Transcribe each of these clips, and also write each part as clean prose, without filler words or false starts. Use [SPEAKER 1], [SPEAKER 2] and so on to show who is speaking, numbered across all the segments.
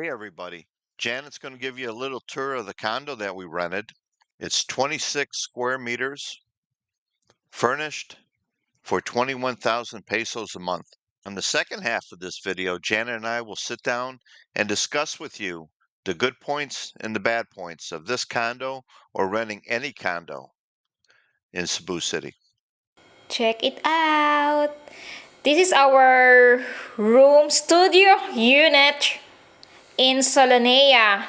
[SPEAKER 1] Hey everybody. Janet's going to give you a little tour of the condo that we rented. It's 26 square meters, furnished for 21,000 pesos a month. On the second half of this video, Janet and I will sit down and discuss with you the good points and the bad points of this condo or renting any condo in Cebu City.
[SPEAKER 2] Check it out. This is our room studio unit in Solonea.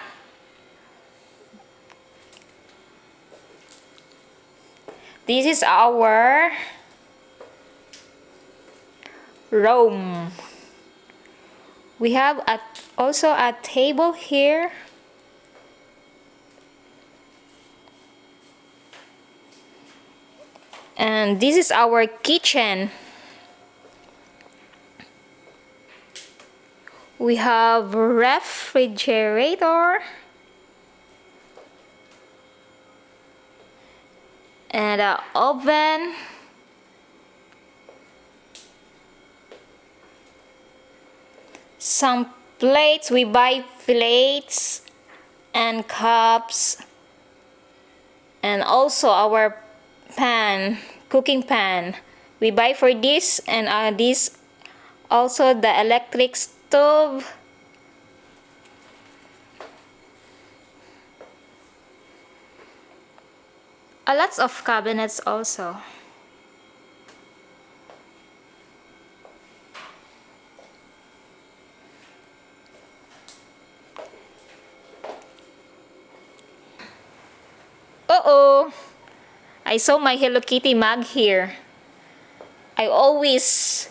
[SPEAKER 2] This is our room. We have also a table here. And this is our kitchen. We have refrigerator and an oven. Some plates, we buy plates and cups, and also our pan, cooking pan. We buy for this, and this also the electric stove. Lots of cabinets also. Uh-oh, I saw my Hello Kitty mug here. I always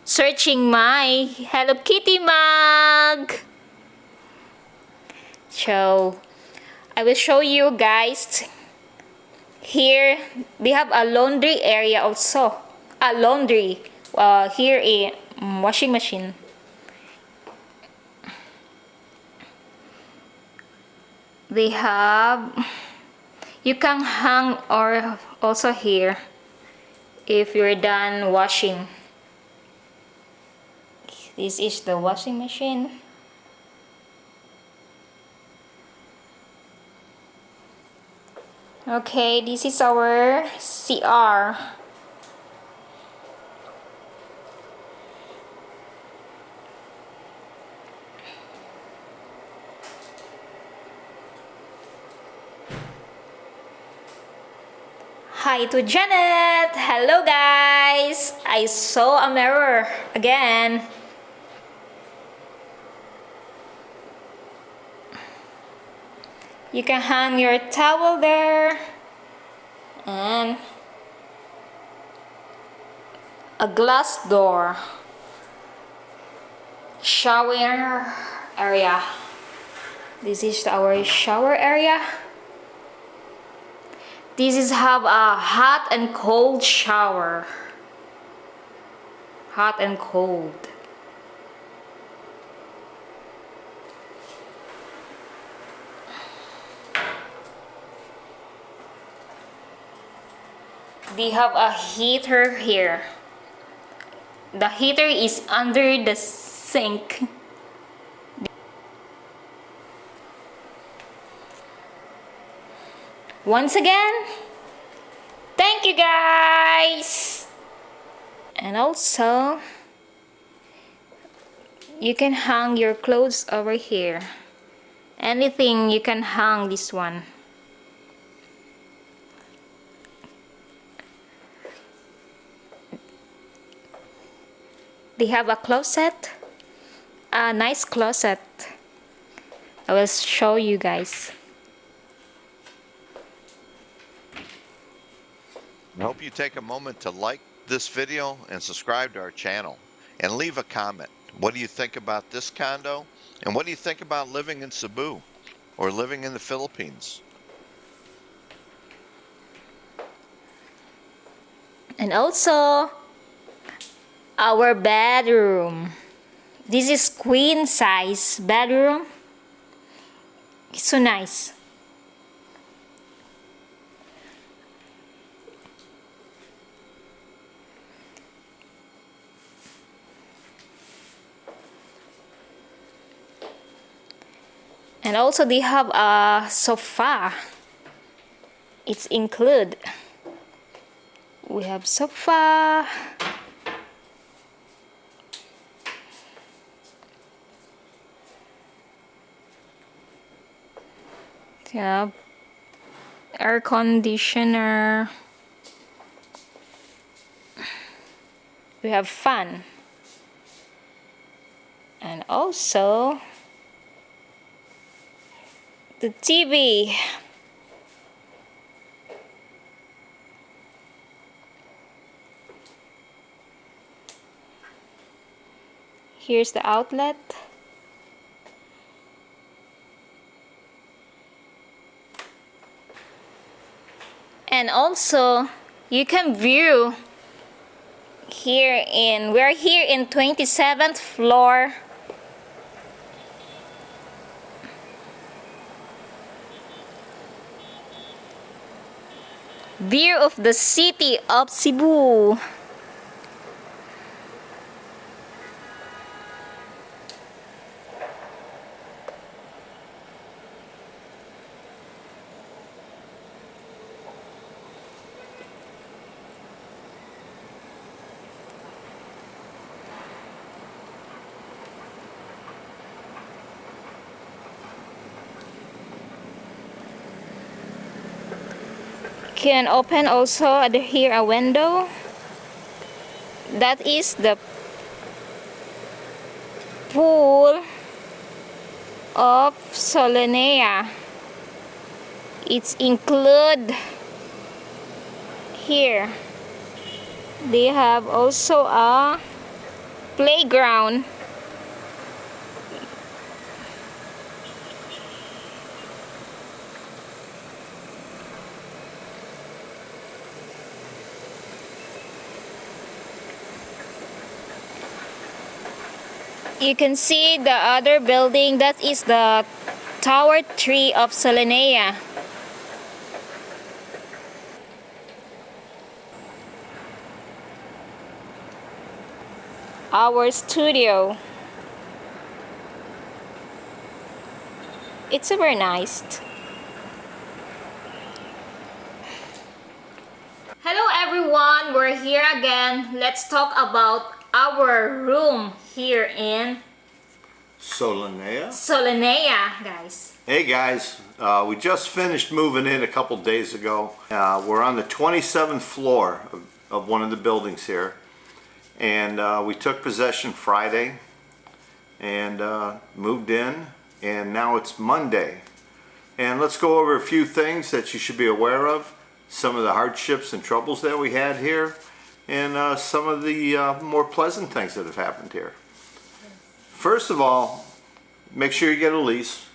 [SPEAKER 2] searching my Hello Kitty mug. So I will show you guys. Here they have a laundry area also. A laundry. Here a washing machine. They have, you can hang or also here if you're done washing. This is the washing machine. Okay, this is our CR. Hi to Janet! Hello guys! I saw a mirror again. You can hang your towel there and a glass door. Shower area. This is our shower area. This is have a hot and cold shower. Hot and cold. They have a heater here. The heater is under the sink. Once again, thank you guys! And also, you can hang your clothes over here. Anything you can hang this one. They have a closet, a nice closet. I will show you guys.
[SPEAKER 1] I hope you take a moment to like this video and subscribe to our channel and leave a comment. What do you think about this condo? And what do you think about living in Cebu or living in the Philippines?
[SPEAKER 2] And also, our bedroom. This is queen size bedroom. It's so nice. And also they have a sofa. It's included. We have sofa. Yeah, air conditioner. We have fan. And also the TV. Here's the outlet. And also you can view we're here in 27th floor. View of the city of Cebu. Can open also here a window. That is the pool of Solanea. It's include here. They have also a playground. You can see the other building. That is the Tower 3 of Solanea. Our studio. It's super nice. Hello everyone, we're here again. Let's talk about our room here in Solanea, guys.
[SPEAKER 1] Hey guys, we just finished moving in a couple days ago. We're on the 27th floor of one of the buildings here, and we took possession Friday and moved in, and now it's Monday. And let's go over a few things that you should be aware of, some of the hardships and troubles that we had here, and some of the more pleasant things that have happened here. First of all, make sure you get a lease.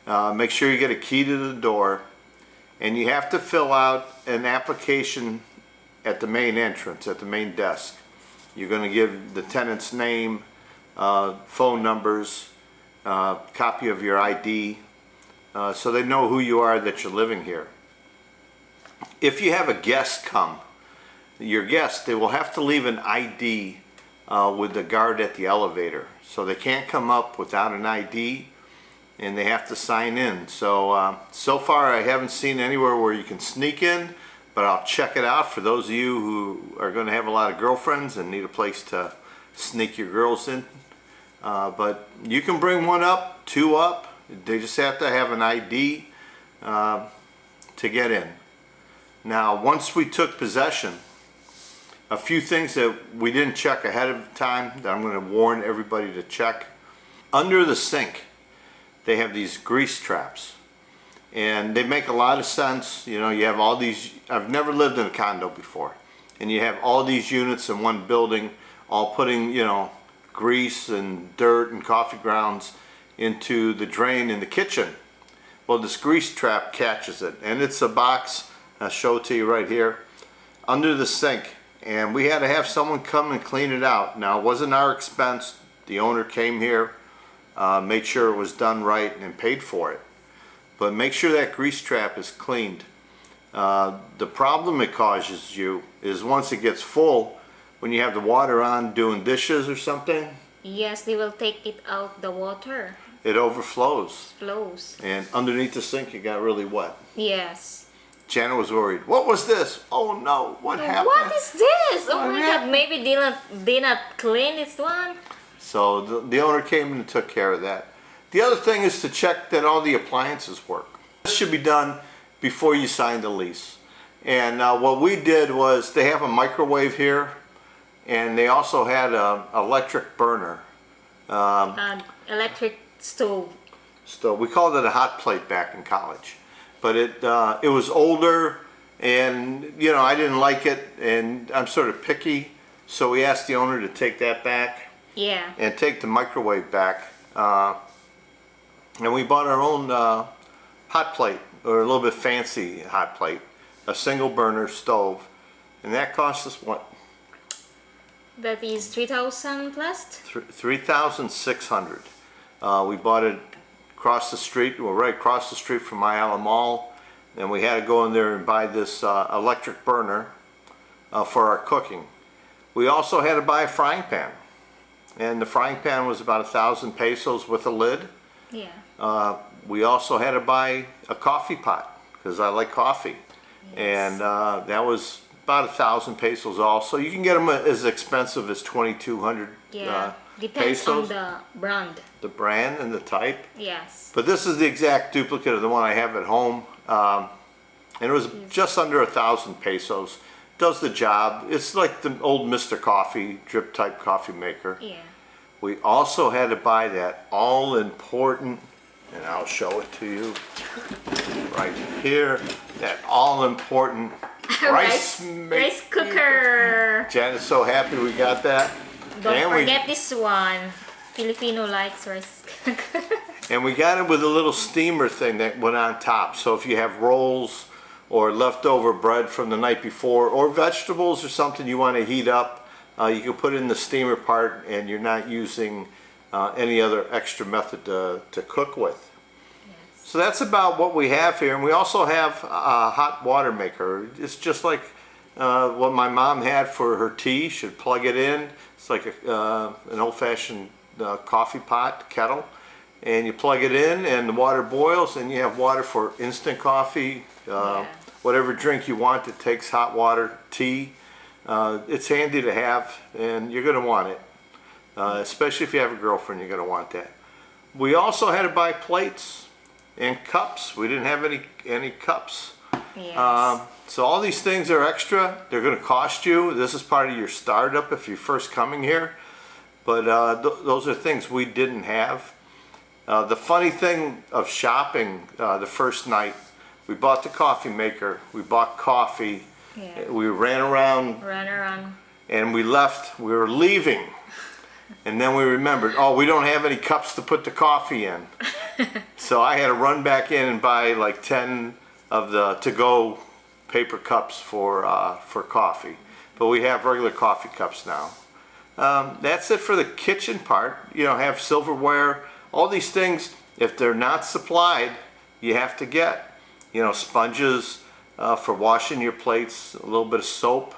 [SPEAKER 1] Make sure you get a key to the door, and you have to fill out an application at the main entrance, at the main desk. You're going to give the tenant's name, phone numbers, copy of your ID, so they know who you are, that you're living here. If you have a guest come, your guest, they will have to leave an ID with the guard at the elevator. So they can't come up without an ID, and they have to sign in. So, so far I haven't seen anywhere where you can sneak in, but I'll check it out for those of you who are going to have a lot of girlfriends and need a place to sneak your girls in. But you can bring one up, two up. They just have to have an ID to get in. Now, once we took possession, a few things that we didn't check ahead of time that I'm going to warn everybody to check. Under the sink, they have these grease traps, and they make a lot of sense. You know, you have all these, I've never lived in a condo before, and you have all these units in one building, all putting, you know, grease and dirt and coffee grounds into the drain in the kitchen. Well, this grease trap catches it, and it's a box, I'll show it to you right here, under the sink. And we had to have someone come and clean it out. Now, it wasn't our expense. The owner came here, made sure it was done right, and paid for it. But make sure that grease trap is cleaned. The problem it causes you is once it gets full, when you have the water on doing dishes or something,
[SPEAKER 2] Yes, they will take it out the water.
[SPEAKER 1] It overflows.
[SPEAKER 2] Flows.
[SPEAKER 1] And underneath the sink, it got really wet.
[SPEAKER 2] Yes.
[SPEAKER 1] Janet was worried. What was this? Oh no, what happened?
[SPEAKER 2] What is this? Oh
[SPEAKER 1] What
[SPEAKER 2] my
[SPEAKER 1] happened?
[SPEAKER 2] God, maybe they not clean this one.
[SPEAKER 1] So the owner came and took care of that. The other thing is to check that all the appliances work. This should be done before you sign the lease. And what we did was they have a microwave here, and they also had an electric burner.
[SPEAKER 2] Electric stove.
[SPEAKER 1] So we called it a hot plate back in college, but it was older, and you know I didn't like it, and I'm sort of picky, so we asked the owner to take that back.
[SPEAKER 2] Yeah.
[SPEAKER 1] And take the microwave back, and we bought our own hot plate, or a little bit fancy hot plate, a single burner stove, and that cost us what?
[SPEAKER 2] That is 3,000 plus.
[SPEAKER 1] 3,600. We bought it across the street, well, right across the street from my ALMA, and we had to go in there and buy this electric burner for our cooking. We also had to buy a frying pan, and the frying pan was about 1,000 pesos with a lid.
[SPEAKER 2] Yeah.
[SPEAKER 1] We also had to buy a coffee pot because I like coffee, and that was about 1,000 pesos also. You can get them as expensive as 2,200
[SPEAKER 2] Yeah. Depends on
[SPEAKER 1] pesos.
[SPEAKER 2] the brand.
[SPEAKER 1] The brand and the type.
[SPEAKER 2] Yes.
[SPEAKER 1] But this is the exact duplicate of the one I have at home, and it was just under 1,000 pesos. Does the job. It's like the old Mr. Coffee drip type coffee maker.
[SPEAKER 2] Yeah.
[SPEAKER 1] We also had to buy that all important, and I'll show it to you right here, that all important rice
[SPEAKER 2] cooker.
[SPEAKER 1] Janet's so happy we got that.
[SPEAKER 2] Don't
[SPEAKER 1] And
[SPEAKER 2] forget this one. Filipino likes rice cooker.
[SPEAKER 1] And we got it with a little steamer thing that went on top. So if you have rolls or leftover bread from the night before, or vegetables or something you want to heat up, you can put it in the steamer part, and you're not using any other extra method to cook with.
[SPEAKER 2] Yes.
[SPEAKER 1] So that's about what we have here. And we also have a hot water maker. It's just like what my mom had for her tea. She'd plug it in. It's like an old-fashioned coffee pot kettle. And you plug it in, and the water boils, and you have water for instant coffee, whatever drink you want that takes hot water, tea. It's handy to have, and you're going to want it. Especially if you have a girlfriend, you're going to want that. We also had to buy plates and cups. We didn't have any cups.
[SPEAKER 2] Yes.
[SPEAKER 1] So all these things are extra. They're going to cost you. This is part of your startup if you're first coming here. But those are things we didn't have. The funny thing of shopping the first night, we bought the coffee maker, we bought coffee, we ran around, and we left. We were leaving, and then we remembered, oh, we don't have any cups to put the coffee in. So I had to run back in and buy like 10 of the to-go paper cups for coffee. But we have regular coffee cups now. That's it for the kitchen part. You know, have silverware. All these things, if they're not supplied, you have to get. You know, sponges for washing your plates, a little bit of soap,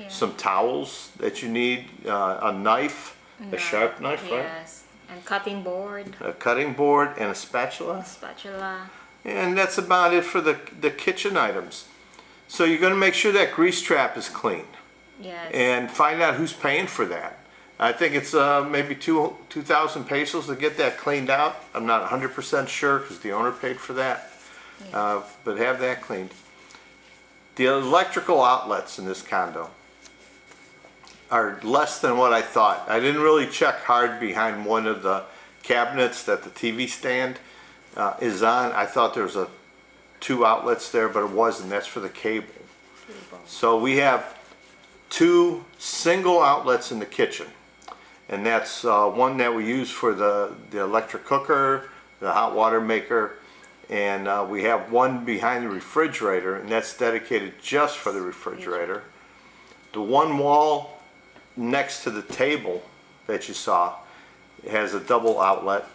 [SPEAKER 1] some towels that you need, a knife, a sharp knife, right?
[SPEAKER 2] Yes, and cutting board.
[SPEAKER 1] A cutting board and a spatula. And that's about it for the kitchen items. So you're going to make sure that grease trap is clean.
[SPEAKER 2] Yes.
[SPEAKER 1] And find out who's paying for that. I think it's maybe 2,000 pesos to get that cleaned out. I'm not 100% sure because the owner paid for that. But have that cleaned. The electrical outlets in this condo are less than what I thought. I didn't really check hard behind one of the cabinets that the TV stand is on. I thought there was 2 outlets there, but it wasn't. That's for the cable. So we have 2 single outlets in the kitchen. And that's one that we use for the electric cooker, the hot water maker, and we have one behind the refrigerator, and that's dedicated just for the refrigerator. The one wall next to the table that you saw has a double outlet,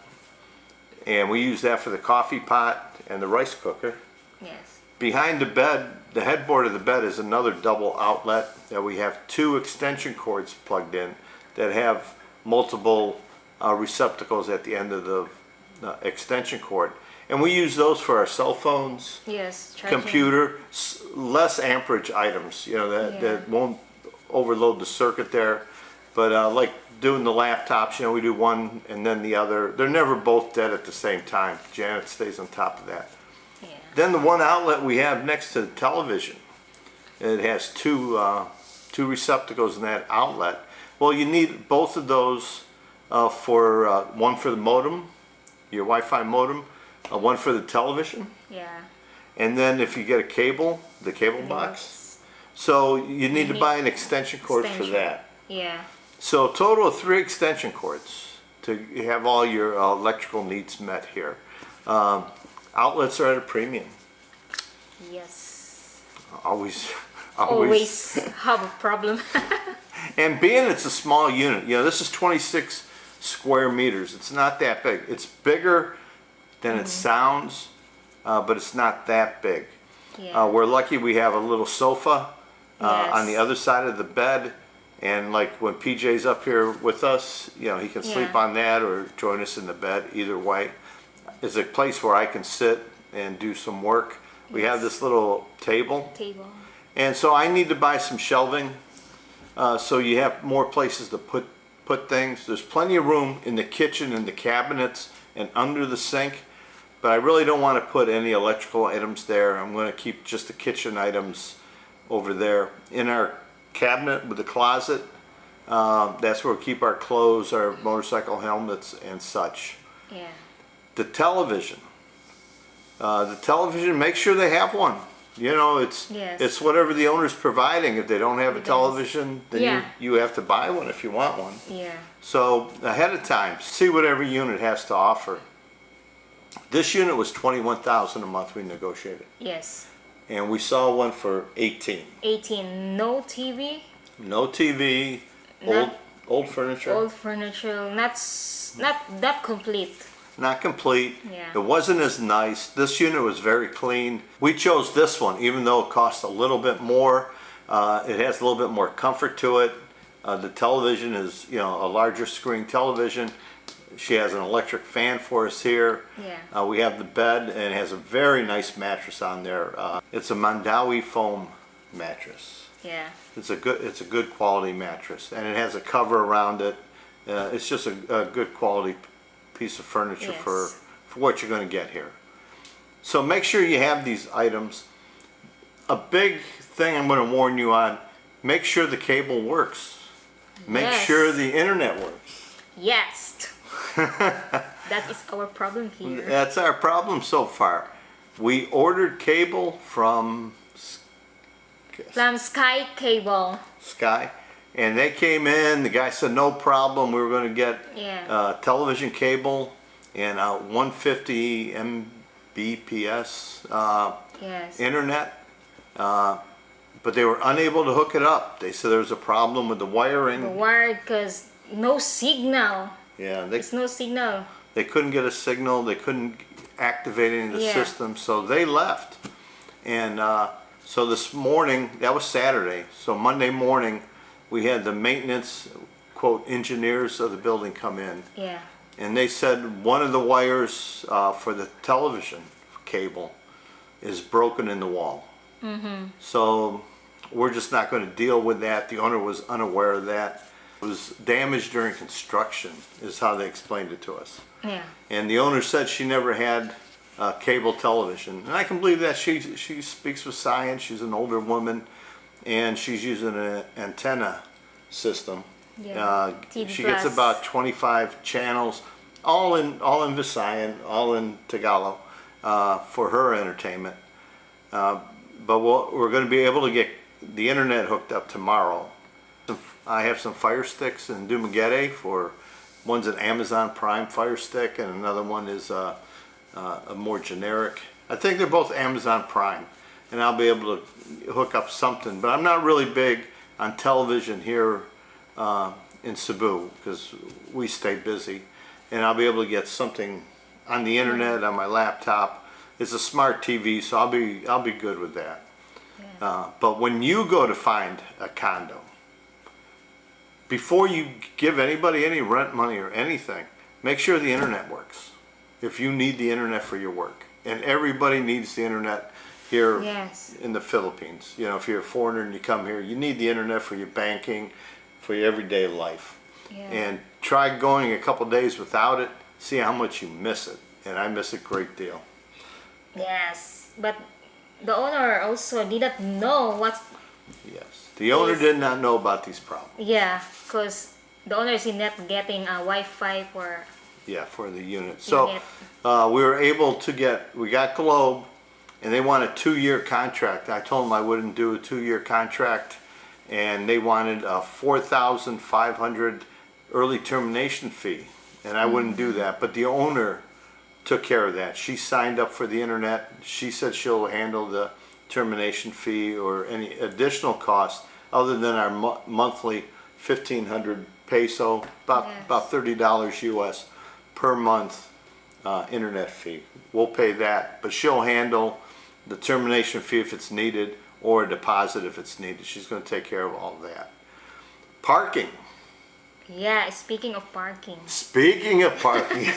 [SPEAKER 1] and we use that for the coffee pot and the rice cooker.
[SPEAKER 2] Yes.
[SPEAKER 1] Behind the bed, the headboard of the bed is another double outlet that we have 2 extension cords plugged in that have multiple
[SPEAKER 3] receptacles at the end of the extension cord. And we use those for our cell phones,
[SPEAKER 2] Yes, charging.
[SPEAKER 3] computer, less amperage items, you know, that won't overload the circuit there. But like doing the laptops, you know, we do one and then the other. They're never both dead at the same time. Janet stays on top of that.
[SPEAKER 2] Yeah.
[SPEAKER 3] Then the one outlet we have next to the television, it has two receptacles in that outlet. Well, you need both of those for one for the modem, your Wi-Fi modem, one for the television,
[SPEAKER 2] Yeah.
[SPEAKER 3] and then if you get a cable, the cable box. So you need to buy an extension cord for that.
[SPEAKER 2] Yeah.
[SPEAKER 3] So a total of 3 extension cords to have all your electrical needs met here. Outlets are at a premium.
[SPEAKER 2] Yes.
[SPEAKER 3] Always
[SPEAKER 2] Have a problem.
[SPEAKER 3] And being it's a small unit, you know, this is 26 square meters. It's not that big. It's bigger than it sounds, but it's not that big.
[SPEAKER 2] Yeah.
[SPEAKER 3] We're lucky we have a little sofa on the
[SPEAKER 2] Yes.
[SPEAKER 3] other side of the bed. And like when PJ's up here with us, you know, he can sleep
[SPEAKER 2] Yeah.
[SPEAKER 3] on that or join us in the bed, either way. It's a place where I can sit and do some work. We have this little table. And so I need to buy some shelving, so you have more places to put things. There's plenty of room in the kitchen and the cabinets and under the sink, but I really don't want to put any electrical items there. I'm going to keep just the kitchen items over there. In our cabinet with the closet, that's where we keep our clothes, our motorcycle helmets and such.
[SPEAKER 2] Yeah.
[SPEAKER 3] The television, make sure they have one. You know, it's whatever the owner's providing. If they don't have a television, then you have to buy one if you want one.
[SPEAKER 2] Yeah.
[SPEAKER 3] So ahead of time, see what every unit has to offer. This unit was $21,000 a month we negotiated.
[SPEAKER 2] Yes.
[SPEAKER 3] And we saw one for 18.
[SPEAKER 2] 18. No TV.
[SPEAKER 3] No TV. Old furniture.
[SPEAKER 2] Old furniture. Not that complete.
[SPEAKER 3] Not complete.
[SPEAKER 2] Yeah.
[SPEAKER 3] It wasn't as nice. This unit was very clean. We chose this one, even though it costs a little bit more. It has a little bit more comfort to it. The television is, you know, a larger screen television. She has an electric fan for us here.
[SPEAKER 2] Yeah.
[SPEAKER 3] We have the bed, and it has a very nice mattress on there. It's a Mandawi foam mattress.
[SPEAKER 2] Yeah.
[SPEAKER 3] It's a good quality mattress, and it has a cover around it. It's just a good quality piece of furniture for what you're going to get here. So make sure you have these items. A big thing I'm going to warn you on, make sure the cable works. Make sure the internet works.
[SPEAKER 2] Yes. That is our problem here.
[SPEAKER 3] That's our problem so far. We ordered cable from
[SPEAKER 2] Sky Cable.
[SPEAKER 3] Sky, and they came in. The guy said no problem. We were going to get television cable and 150 Mbps internet, but they were unable to hook it up. They said there was a problem with the wiring.
[SPEAKER 2] The wire, because no signal.
[SPEAKER 3] Yeah,
[SPEAKER 2] there's no signal.
[SPEAKER 3] They couldn't get a signal. They couldn't activate any of the system, so they left. And so this morning, that was Saturday. So Monday morning, we had the maintenance, quote, engineers of the building come in.
[SPEAKER 2] Yeah.
[SPEAKER 3] And they said one of the wires for the television cable is broken in the wall. Mm-hmm. So we're just not going to deal with that. The owner was unaware of that. It was damaged during construction, is how they explained it to us.
[SPEAKER 2] Yeah.
[SPEAKER 3] And the owner said she never had cable television, and I can believe that. She speaks with science. She's an older woman, and she's using an antenna system.
[SPEAKER 2] Yeah.
[SPEAKER 3] She gets about 25 channels, all in Visayan, all in Tagalog, for her entertainment. But we're going to be able to get the internet hooked up tomorrow. I have some Fire Sticks in DUMAGUETE for, one's an Amazon Prime Fire Stick, and another one is a more generic. I think they're both Amazon Prime, and I'll be able to hook up something. But I'm not really big on television here in Cebu because we stay busy, and I'll be able to get something on the internet on my laptop. It's a smart TV, so I'll be good with that. But when you go to find a condo, before you give anybody any rent money or anything, make sure the internet works. If you need the internet for your work, and everybody needs the internet here
[SPEAKER 2] Yes.
[SPEAKER 3] in the Philippines. You know, if you're a foreigner and you come here, you need the internet for your banking, for your everyday life.
[SPEAKER 2] Yeah.
[SPEAKER 3] And try going a couple days without it, see how much you miss it. And I miss it a great deal.
[SPEAKER 2] Yes. But the owner also didn't know what.
[SPEAKER 3] Yes. The owner
[SPEAKER 2] Yes.
[SPEAKER 3] did not know about these problems.
[SPEAKER 2] Yeah, because the owner is not getting a Wi-Fi for.
[SPEAKER 3] Yeah, for the unit. So
[SPEAKER 2] Unit.
[SPEAKER 3] we were able to we got Globe, and they want a 2-year contract. I told them I wouldn't do a 2-year contract, and they wanted a 4,500 early termination fee, and I wouldn't do that. But the owner took care of that. She signed up for the internet. She said she'll handle the termination fee or any additional cost other than our monthly 1,500 peso, about
[SPEAKER 2] Yes.
[SPEAKER 3] about $30 US per month internet fee. We'll pay that, but she'll handle the termination fee if it's needed or a deposit if it's needed. She's going to take care of all that. Parking.
[SPEAKER 2] Yeah, speaking of parking.
[SPEAKER 3] Speaking of parking,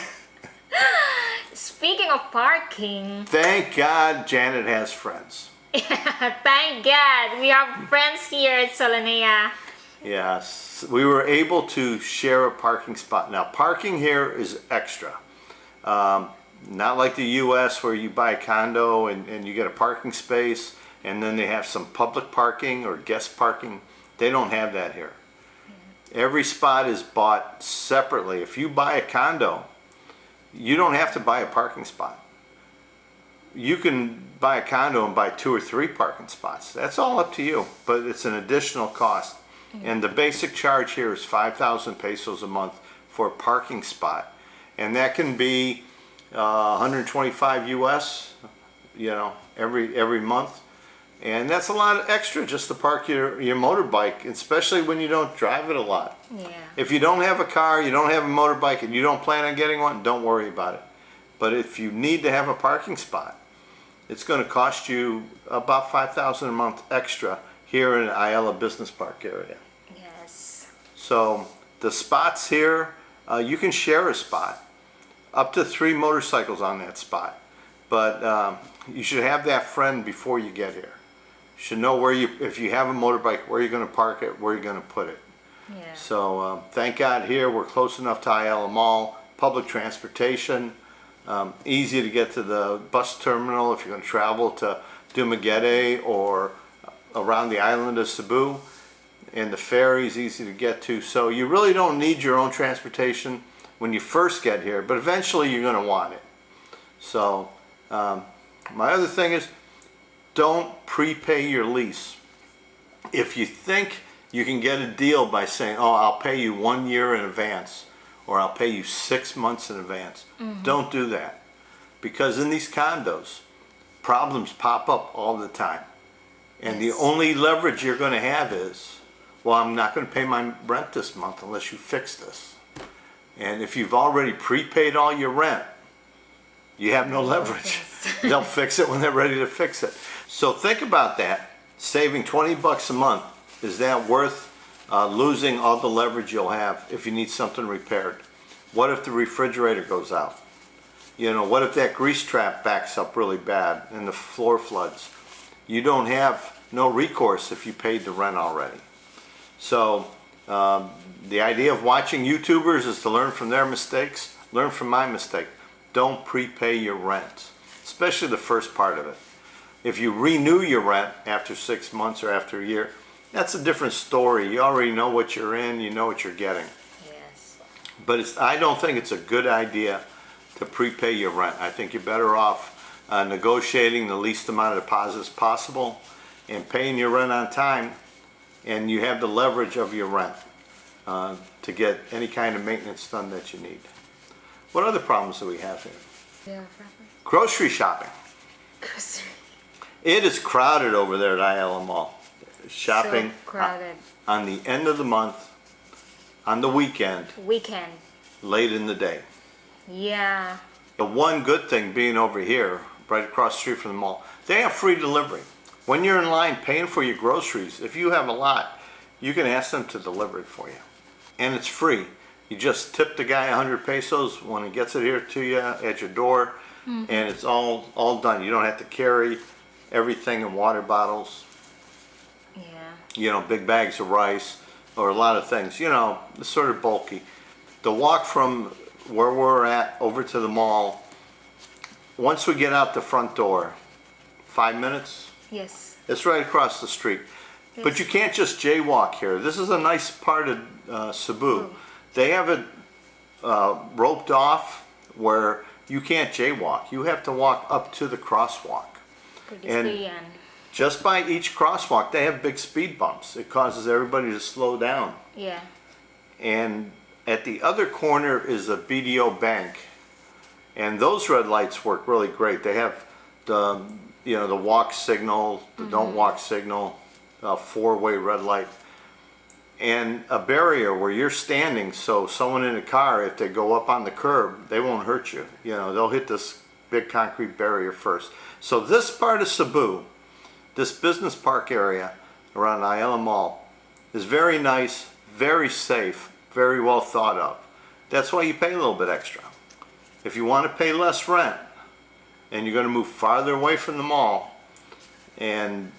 [SPEAKER 2] Speaking of parking,
[SPEAKER 3] thank God Janet has friends.
[SPEAKER 2] thank God we have friends here at Solanea.
[SPEAKER 3] Yes, we were able to share a parking spot. Now, parking here is extra. Not like the U.S. where you buy a condo and you get a parking space and then they have some public parking or guest parking. They don't have that here. Every spot is bought separately. If you buy a condo, you don't have to buy a parking spot. You can buy a condo and buy 2 or 3 parking spots. That's all up to you, but it's an additional cost. And the basic charge here is 5,000 pesos a month for a parking spot. And that can be 125 US, you know, every month. And that's a lot extra just to park your motorbike, especially when you don't drive it a lot.
[SPEAKER 2] Yeah.
[SPEAKER 3] If you don't have a car, you don't have a motorbike, and you don't plan on getting one, don't worry about it. But if you need to have a parking spot, it's going to cost you about 5,000 a month extra here in the Ayala Business Park area.
[SPEAKER 2] Yes.
[SPEAKER 3] So the spots here, you can share a spot, up to 3 motorcycles on that spot. But you should have that friend before you get here. You should know if you have a motorbike, where you're going to park it, where you're going to put it.
[SPEAKER 2] Yeah.
[SPEAKER 3] So thank God here we're close enough to Ayala Mall, public transportation, easy to get to the bus terminal if you're going to travel to Dumaguete or around the island of Cebu, and the ferry is easy to get to. So you really don't need your own transportation when you first get here, but eventually you're going to want it. So my other thing is, don't prepay your lease. If you think you can get a deal by saying, oh, I'll pay you 1 year in advance, or I'll pay you 6 months in advance, don't do that. Because in these condos, problems pop up all the time. And
[SPEAKER 2] Yes.
[SPEAKER 3] the only leverage you're going to have is, well, I'm not going to pay my rent this month unless you fix this. And if you've already prepaid all your rent, you have no leverage. They'll fix it when they're ready to fix it. So think about that. Saving 20 bucks a month, is that worth losing all the leverage you'll have if you need something repaired? What if the refrigerator goes out? You know, what if that grease trap backs up really bad and the floor floods? You don't have no recourse if you paid the rent already. So the idea of watching YouTubers is to learn from their mistakes, learn from my mistake. Don't prepay your rent, especially the first part of it. If you renew your rent after 6 months or after a year, that's a different story. You already know what you're in, you know what you're getting.
[SPEAKER 2] Yes.
[SPEAKER 3] But I don't think it's a good idea to prepay your rent. I think you're better off negotiating the least amount of deposits possible and paying your rent on time, and you have the leverage of your rent to get any kind of maintenance done that you need. What other problems do we have here?
[SPEAKER 2] Yeah.
[SPEAKER 3] Grocery shopping.
[SPEAKER 2] Grocery.
[SPEAKER 3] It is crowded over there at Ayala Mall. Shopping
[SPEAKER 2] So crowded.
[SPEAKER 3] on the end of the month, on the weekend,
[SPEAKER 2] Weekend.
[SPEAKER 3] late in the day.
[SPEAKER 2] Yeah.
[SPEAKER 3] The one good thing being over here, right across the street from the mall, they have free delivery. When you're in line paying for your groceries, if you have a lot, you can ask them to deliver it for you. and it's free. You just tip the guy 100 pesos when he gets it here to you at your door, and it's all done. You don't have to carry everything in water bottles,
[SPEAKER 2] Yeah.
[SPEAKER 3] big bags of rice or a lot of things. It's sort of bulky. The walk from where we're at over to the mall, once we get out the front door, 5 minutes,
[SPEAKER 2] Yes.
[SPEAKER 3] it's right across the street. But you can't just jaywalk here. This is a nice part of Cebu. They have it roped off where you can't jaywalk. You have to walk up to the crosswalk. And just by each crosswalk, they have big speed bumps. It causes everybody to slow down.
[SPEAKER 2] Yeah.
[SPEAKER 3] And at the other corner is a BDO bank. And those red lights work really great. They have the walk signal, the don't walk signal, a four-way red light, and a barrier where you're standing, so someone in a car, if they go up on the curb, they won't hurt you. They'll hit this big concrete barrier first. So this part of Cebu, this business park area around Ayala Mall, is very nice, very safe, very well thought of. That's why you pay a little bit extra. If you want to pay less rent, and you're going to move farther away from the mall, and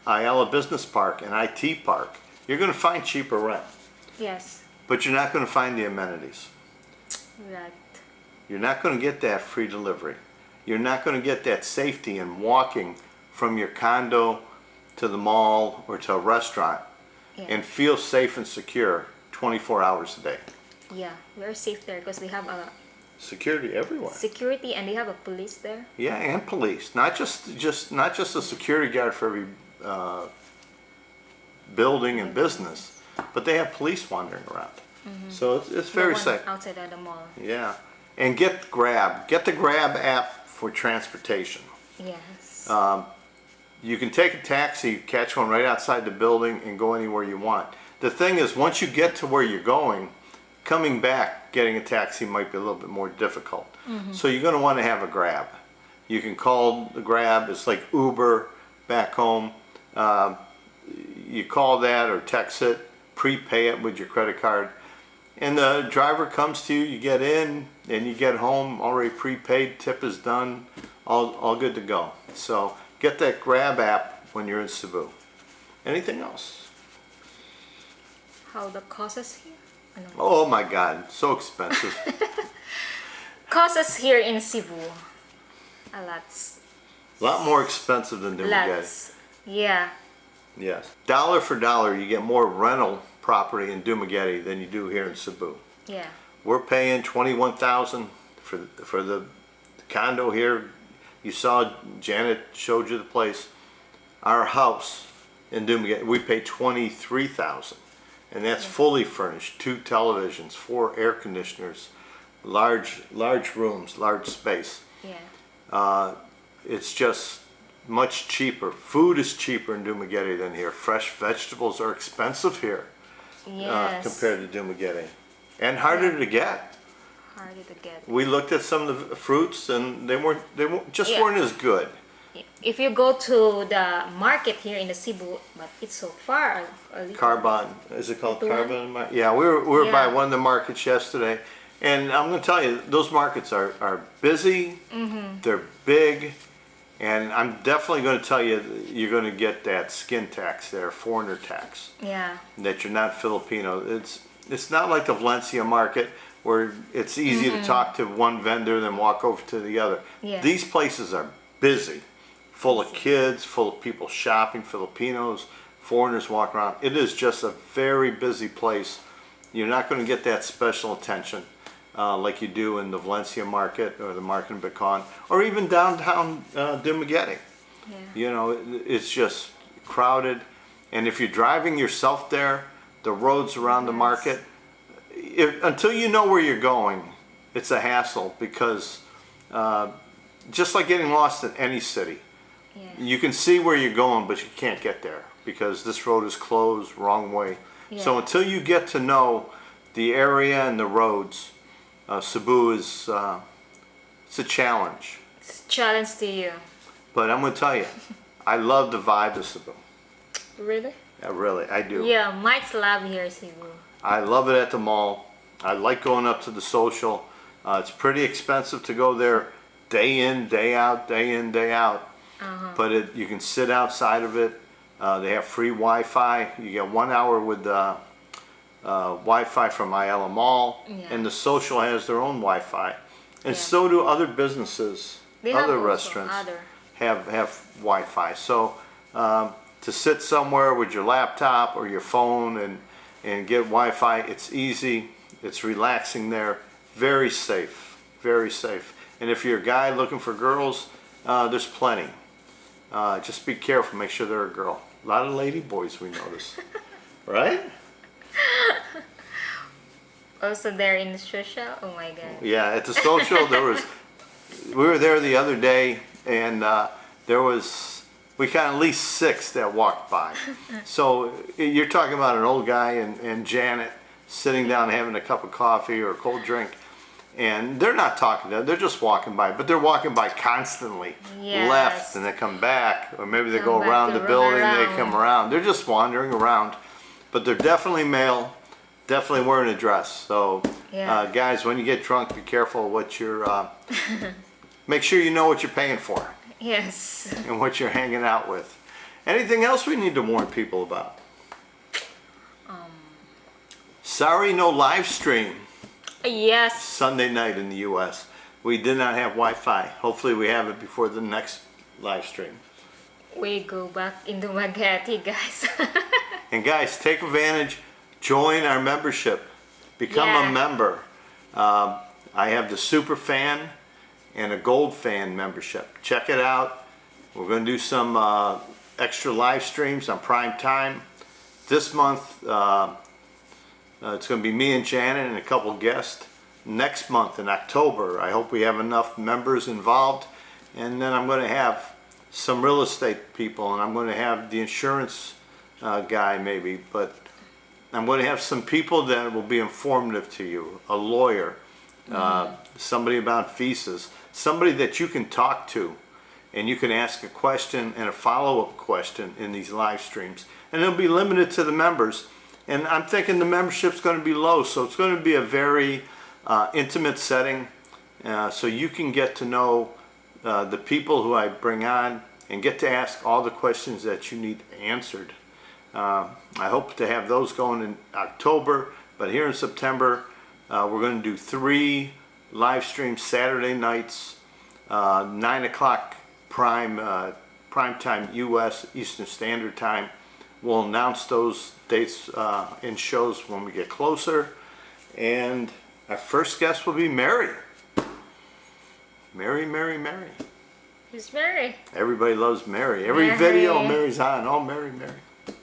[SPEAKER 3] Ayala Business Park and IT Park, you're going to find cheaper rent.
[SPEAKER 2] Yes.
[SPEAKER 3] But you're not going to find the amenities.
[SPEAKER 2] Right.
[SPEAKER 3] You're not going to get that free delivery. You're not going to get that safety in walking from your condo to the mall or to a restaurant and feel safe and secure 24 hours a day.
[SPEAKER 2] Yeah, we're safe there because they have a
[SPEAKER 3] Security everywhere.
[SPEAKER 2] security and they have a police there.
[SPEAKER 3] Yeah, and police. Not just a security guard for every building and business, but they have police wandering around. So it's very
[SPEAKER 2] The one
[SPEAKER 3] safe.
[SPEAKER 2] outside of the mall.
[SPEAKER 3] Yeah, and get the Grab app for transportation.
[SPEAKER 2] Yes.
[SPEAKER 3] You can take a taxi, catch one right outside the building, and go anywhere you want. The thing is, once you get to where you're going, coming back, getting a taxi might be a little bit more difficult. So you're going to want to have a Grab. You can call the Grab. It's like Uber back home. You call that or text it, prepay it with your credit card, and the driver comes to you. You get in, and you get home already prepaid. Tip is done, all good to go. So get that Grab app when you're in Cebu. Anything else?
[SPEAKER 2] How the costs here? Ano?
[SPEAKER 3] Oh my God, so expensive.
[SPEAKER 2] Costs here in Cebu. A lot.
[SPEAKER 3] A lot more expensive than Dumaguete.
[SPEAKER 2] Lots. Yeah.
[SPEAKER 3] Yes. Dollar for dollar, you get more rental property in Dumaguete than you do here in Cebu.
[SPEAKER 2] Yeah.
[SPEAKER 3] We're paying $21,000 for the condo here. You saw Janet showed you the place. Our house in Dumaguete, we pay $23,000, and that's fully furnished. 2 televisions, 4 air conditioners, large rooms, large space.
[SPEAKER 2] Yeah.
[SPEAKER 3] It's just much cheaper. Food is cheaper in Dumaguete than here. Fresh vegetables are expensive here
[SPEAKER 2] Yes.
[SPEAKER 3] compared to Dumaguete, and harder to get.
[SPEAKER 2] Harder to get.
[SPEAKER 3] We looked at some of the fruits, and they weren't
[SPEAKER 2] Yeah.
[SPEAKER 3] weren't as good.
[SPEAKER 2] If you go to the market here in the Cebu, but it's so far. A little-
[SPEAKER 3] Carbon, is it called
[SPEAKER 2] The one?
[SPEAKER 3] Carbon? Yeah, we were by
[SPEAKER 2] Yeah.
[SPEAKER 3] one of the markets yesterday, and I'm going to tell you, those markets are busy. They're big, and I'm definitely going to tell you you're going to get that skin tax there, foreigner tax,
[SPEAKER 2] Yeah.
[SPEAKER 3] that you're not Filipino. It's not like the Valencia market where it's easy to talk to one vendor then walk over to the other.
[SPEAKER 2] Yeah.
[SPEAKER 3] These places are busy, full of kids, full of people shopping, Filipinos, foreigners walking around. It is just a very busy place. You're not going to get that special attention like you do in the Valencia market or the market in Bicon or even downtown Dumaguete.
[SPEAKER 2] Yeah.
[SPEAKER 3] It's just crowded. And if you're driving yourself there, the roads around the market, until you know where you're going, it's a hassle because just like getting lost in any city,
[SPEAKER 2] Yeah.
[SPEAKER 3] you can see where you're going, but you can't get there because this road is closed, wrong way. So
[SPEAKER 2] Yeah.
[SPEAKER 3] until you get to know the area and the roads, Cebu is it's a challenge.
[SPEAKER 2] It's a challenge to you.
[SPEAKER 3] But I'm going to tell you, I love the vibe of Cebu.
[SPEAKER 2] Really?
[SPEAKER 3] I do.
[SPEAKER 2] Yeah, Mike's love here, Cebu.
[SPEAKER 3] I love it at the mall. I like going up to the social. It's pretty expensive to go there day in, day out, day in, day out. But you can sit outside of it. They have free Wi-Fi. You get 1 hour with Wi-Fi from ALMA, and the social has their own Wi-Fi. And so do other businesses, other restaurants have Wi-Fi. So to sit somewhere with your laptop or your phone and get Wi-Fi, it's easy, it's relaxing there, very safe, very safe. And if you're a guy looking for girls, there's plenty. Just be careful, make sure they're a girl. A lot of lady boys, we notice, right?
[SPEAKER 2] Also there in the social? Oh my god.
[SPEAKER 3] Yeah, at the social we were there the other day, and we counted at least 6 that walked by. So you're talking about an old guy and Janet sitting down having a cup of coffee or a cold drink, and they're not talking to them, they're just walking by, but they're walking by constantly.
[SPEAKER 2] Yes.
[SPEAKER 3] Left, and they come back, or maybe they go around the building, they come around. They're just wandering around, but they're definitely male, definitely wearing a dress. So guys, when you get drunk, be careful what you're, make sure you know what you're paying for.
[SPEAKER 2] Yes.
[SPEAKER 3] And what you're hanging out with. Anything else we need to warn people about? Sorry, no live stream.
[SPEAKER 2] Yes.
[SPEAKER 3] Sunday night in the U.S. We did not have Wi-Fi. Hopefully we have it before the next live stream.
[SPEAKER 2] We go back in DUMAGUETE, guys.
[SPEAKER 3] And guys, take advantage. Join our membership. Become a member. I have the Super Fan and a Gold Fan membership. Check it out. We're going to do some extra live streams on prime time. This month, it's going to be me and Janet and a couple guests. Next month in October, I hope we have enough members involved. And then I'm going to have some real estate people, and I'm going to have the insurance guy maybe. But I'm going to have some people that will be informative to you. A lawyer, somebody about visas, somebody that you can talk to, and you can ask a question and a follow-up question in these live streams. And it'll be limited to the members. And I'm thinking the membership's going to be low, so it's going to be a very intimate setting, so you can get to know the people who I bring on and get to ask all the questions that you need answered. I hope to have those going in October, but here in September, we're going to do 3 live streams Saturday nights, 9 o'clock prime time U.S. Eastern Standard Time. We'll announce those dates in shows when we get closer. And our first guest will be Mary. Mary, Mary, Mary.
[SPEAKER 2] Who's Mary?
[SPEAKER 3] Everybody loves Mary. Every video Mary's on. Oh, Mary, Mary.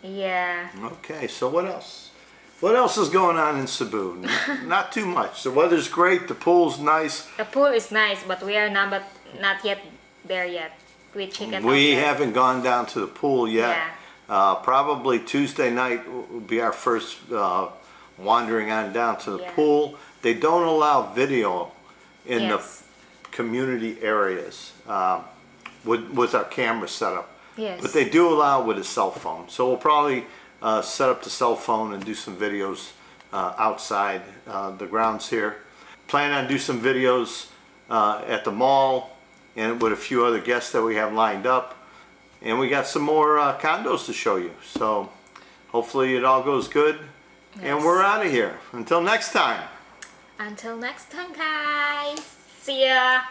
[SPEAKER 2] Yeah.
[SPEAKER 3] Okay, so what else? What else is going on in Cebu? Not too much. The weather's great. The pool's nice.
[SPEAKER 2] The pool is nice, but we are not yet there yet.
[SPEAKER 3] We haven't gone down to the pool yet. Yeah. Probably Tuesday night will be our first wandering on down to the pool. They don't allow video in the community areas with our camera setup.
[SPEAKER 2] Yes.
[SPEAKER 3] But they do allow with a cell phone. So we'll probably set up the cell phone and do some videos outside the grounds here. Plan on do some videos at the mall and with a few other guests that we have lined up. And we got some more condos to show you. So hopefully it all goes good. Yes. And we're out of here. Until next time.
[SPEAKER 2] Until next time, guys. See ya.